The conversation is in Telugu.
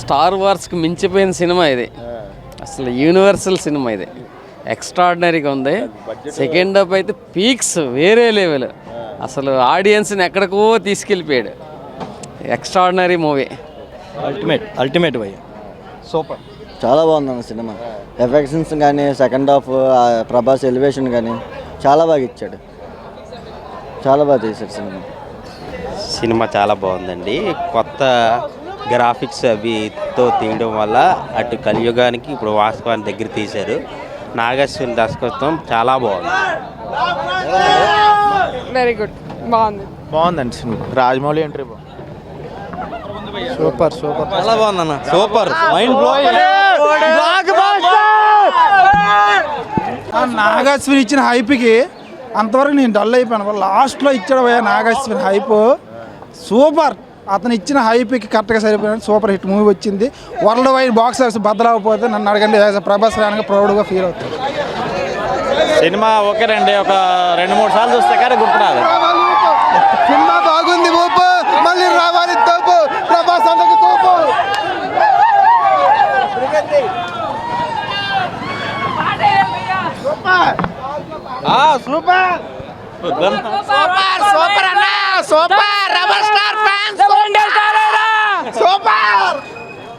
స్టార్ వార్స్కి మించిపోయిన సినిమా ఇది. అసలు యూనివర్సల్ సినిమా ఇది. ఎక్స్ట్రాడినరీగా ఉంది. సెకండ్ హాఫ్ అయితే పీక్స్ వేరే లెవెల్. అసలు ఆడియన్స్ని ఎక్కడికో తీసుకెళ్ళిపోయాడు. Extraordinary movie. అల్టిమేట్ భయ్య. సూపర్. చాలా బాగుంది సినిమా. ఎఫెక్షన్స్ కానీ సెకండ్ హాఫ్ ప్రభాస్ ఎలివేషన్ కానీ చాలా బాగా ఇచ్చాడు. చాలా బాగా తీశాడు సినిమా. సినిమా చాలా బాగుందండి. కొత్త గ్రాఫిక్స్ అవితో తీయడం వల్ల అటు కలియుగానికి ఇప్పుడు వాస్తవాన్ని దగ్గర తీశారు. నాగశ్విన్ దర్శకత్వం చాలా బాగుంది. Very good. బాగుందండి సినిమా. రాజమౌళి ఎంట్రీ సూపర్ చాలా బాగుందన్న. Super mind blowing. నాగశ్విన్ ఇచ్చిన హైప్కి అంతవరకు నేను డల్ అయిపోయాను. లాస్ట్లో ఇచ్చాడు పోయా నాగశ్విన్ హైప్. సూపర్. అతను ఇచ్చిన హైప్కి కరెక్ట్గా సరిపోయాడు. సూపర్ హిట్ మూవీ వచ్చింది. వరల్డ్ వైడ్ బాక్స్ ఆఫీస్ బద్దలవకపోతే నన్ను అడగండి, ప్రభాస్ రాయనగా ప్రౌడ్గా ఫీల్ అవుతుంది. సినిమా ఓకేనండి. ఒక 2-3 సార్లు చూస్తే కానీ గుర్తురాదు. సినిమా బాగుంది. ఊపు మళ్ళీ రావాలి. తోపు ప్రభాస్ అందరికి తోపు. సూపర్ సూపర్ అన్న. Super. Rebel star fans. Super.